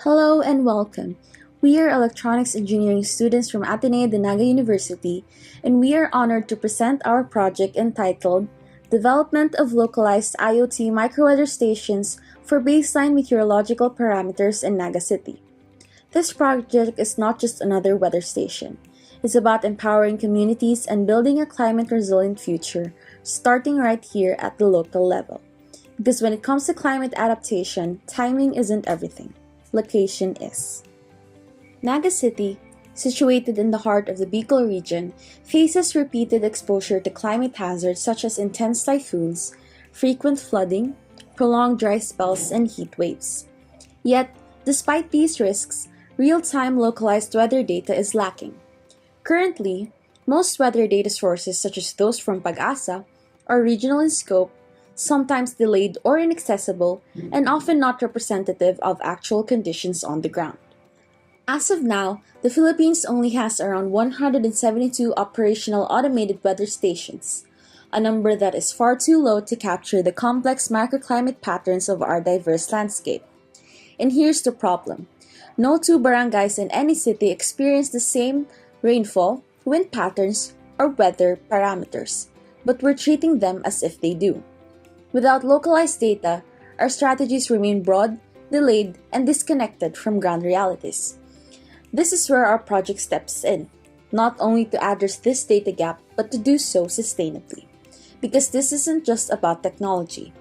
Hello and welcome. We are electronics engineering students from Ateneo de Naga University, and we are honored to present our project entitled Development of Localized IoT Microweather Stations for Baseline Meteorological Parameters in Naga City. This project is not just another weather station. It's about empowering communities and building a climate-resilient future, starting right here at the local level. Because when it comes to climate adaptation, timing isn't everything. Location is. Naga City, situated in the heart of the Bicol region, faces repeated exposure to climate hazards such as intense typhoons, frequent flooding, prolonged dry spells, and heat waves. Yet, despite these risks, real-time localized weather data is lacking. Currently, most weather data sources such as those from PAES are regional in scope, sometimes delayed or inaccessible, and often not representative of actual conditions on the ground. As of now, the Philippines only has around 172 operational automated weather stations, a number that is far too low to capture the complex microclimate patterns of our diverse landscape. And here's the problem. No two barangays in any city experience the same rainfall, wind patterns, or weather parameters, but we're treating them as if they do. Without localized data, our strategies remain broad, delayed, and disconnected from ground realities. This is where our project steps in, not only to address this data gap, but to do so sustainably. Because this isn't just about technology.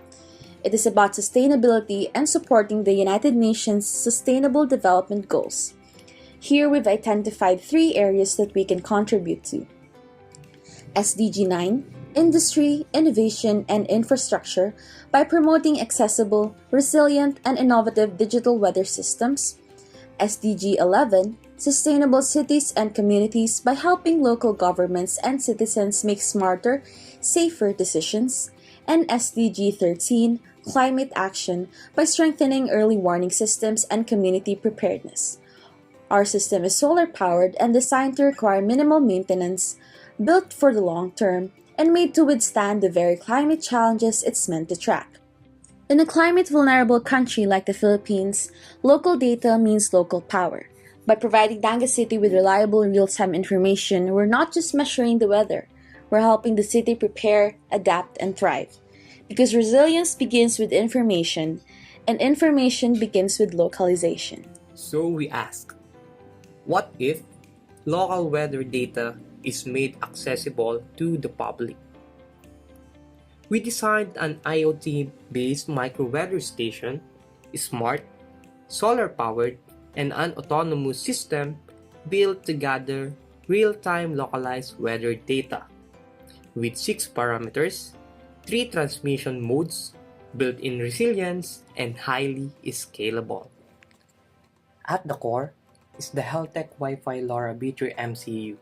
It is about sustainability and supporting the United Nations Sustainable Development Goals. Here we've identified three areas that we can contribute to. SDG 9, Industry, Innovation, and Infrastructure by promoting accessible, resilient, and innovative digital weather systems. SDG 11, Sustainable Cities and Communities by helping local governments and citizens make smarter, safer decisions. And SDG 13, Climate Action by strengthening early warning systems and community preparedness. Our system is solar-powered and designed to require minimal maintenance, built for the long term, and made to withstand the very climate challenges it's meant to track. In a climate-vulnerable country like the Philippines, local data means local power. By providing Naga City with reliable real-time information, we're not just measuring the weather, we're helping the city prepare, adapt, and thrive. Because resilience begins with information, and information begins with localization. So we ask, what if local weather data is made accessible to the public? We designed an IoT-based microweather station, smart, solar-powered, and an autonomous system built to gather real-time localized weather data with 6 parameters, 3 transmission modes, built-in resilience, and highly scalable. At the core is the Heltec Wi-Fi LoRa B3 MCU.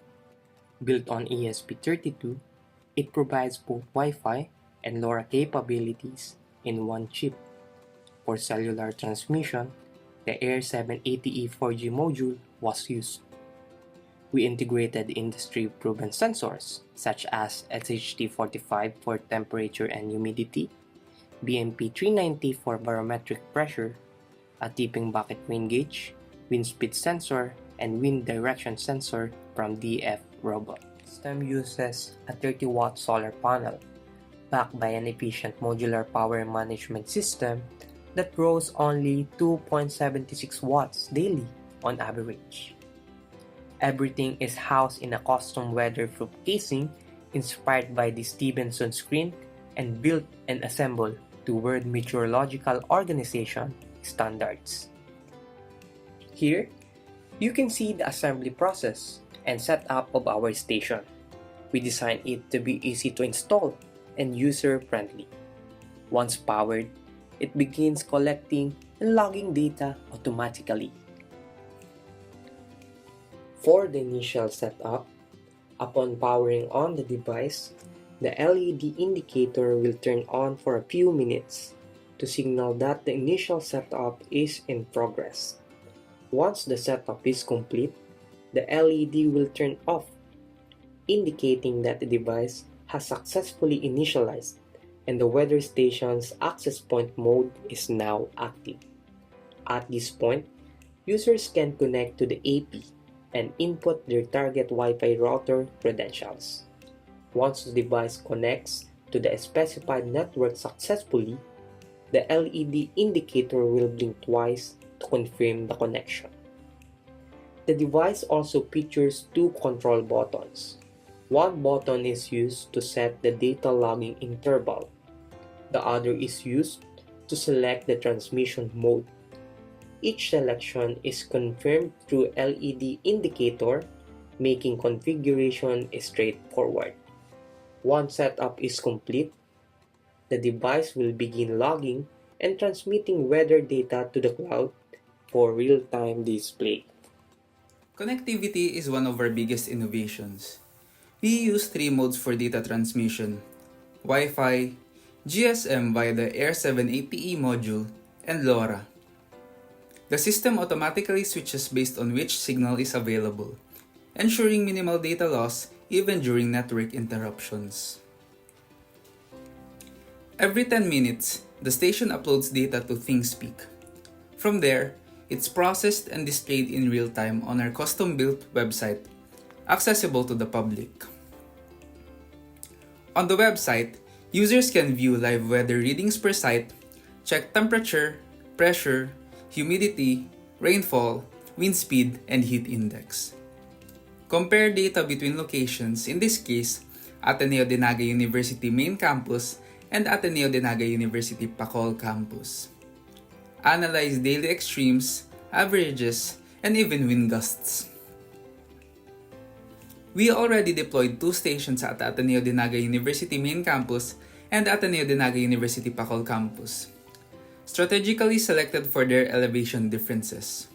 Built on ESP32, it provides both Wi-Fi and LoRa capabilities in one chip. For cellular transmission, the Air780E 4G module was used. We integrated industry-proven sensors such as SHT45 for temperature and humidity, BMP390 for barometric pressure, a tipping bucket wind gauge, wind speed sensor, and wind direction sensor from DF Robot. The system uses a 30-watt solar panel, backed by an efficient modular power management system that draws only 2.76 watts daily on average. Everything is housed in a custom weatherproof casing inspired by the Stevenson screen and built and assembled to World Meteorological Organization standards. Here, you can see the assembly process and setup of our station. We designed it to be easy to install and user-friendly. Once powered, it begins collecting and logging data automatically. For the initial setup, upon powering on the device, the LED indicator will turn on for a few minutes to signal that the initial setup is in progress. Once the setup is complete, the LED will turn off, indicating that the device has successfully initialized and the weather station's access point mode is now active. At this point, Users can connect to the AP and input their target Wi-Fi router credentials. Once the device connects to the specified network successfully, the LED indicator will blink twice to confirm the connection. The device also features two control buttons. One button is used to set the data logging interval. The other is used to select the transmission mode. Each selection is confirmed through LED indicator, making configuration straightforward. Once setup is complete, the device will begin logging and transmitting weather data to the cloud for real-time display. Connectivity is one of our biggest innovations. We use three modes for data transmission: Wi-Fi, GSM via the Air7 APE module, and LoRa. The system automatically switches based on which signal is available, ensuring minimal data loss even during network interruptions. Every 10 minutes, the station uploads data to ThingSpeak. From there, it's processed and displayed in real time on our custom-built website, accessible to the public. On the website, users can view live weather readings per site, check temperature, pressure, humidity, rainfall, wind speed, and heat index. Compare data between locations, in this case, Ateneo de Naga University main campus and Ateneo de Naga University Pacol campus. Analyze daily extremes, averages, and even wind gusts. We already deployed two stations at Ateneo de Naga University main campus and Ateneo de Naga University Pacol campus, strategically selected for their elevation differences.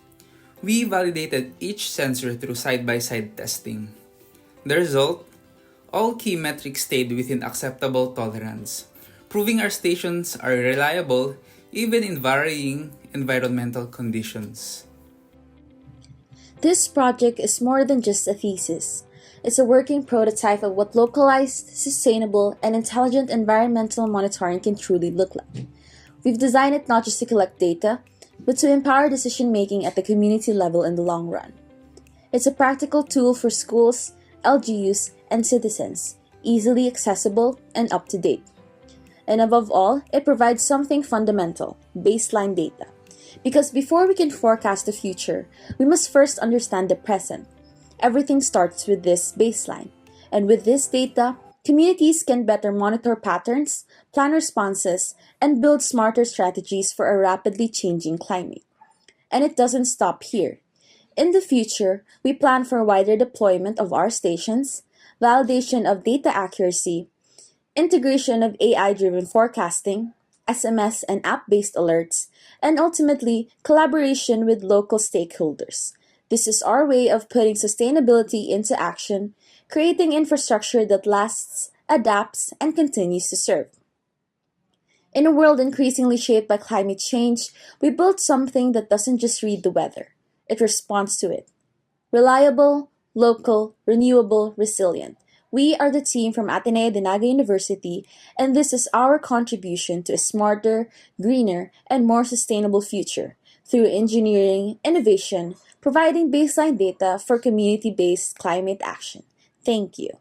We validated each sensor through side-by-side testing. The result? All key metrics stayed within acceptable tolerance, proving our stations are reliable even in varying environmental conditions. This project is more than just a thesis. It's a working prototype of what localized, sustainable, and intelligent environmental monitoring can truly look like. We've designed it not just to collect data, but to empower decision-making at the community level in the long run. It's a practical tool for schools, LGUs, and citizens, easily accessible and up-to-date. And above all, it provides something fundamental: baseline data. Because before we can forecast the future, we must first understand the present. Everything starts with this baseline. And with this data, communities can better monitor patterns, plan responses, and build smarter strategies for a rapidly changing climate. And it doesn't stop here. In the future, we plan for wider deployment of our stations, validation of data accuracy, integration of AI-driven forecasting, SMS and app-based alerts, and ultimately, collaboration with local stakeholders. This is our way of putting sustainability into action, creating infrastructure that lasts, adapts, and continues to serve. In a world increasingly shaped by climate change, we built something that doesn't just read the weather, it responds to it. Reliable, local, renewable, resilient. We are the team from Ateneo de Naga University, and this is our contribution to a smarter, greener, and more sustainable future through engineering, innovation, providing baseline data for community-based climate action. Thank you.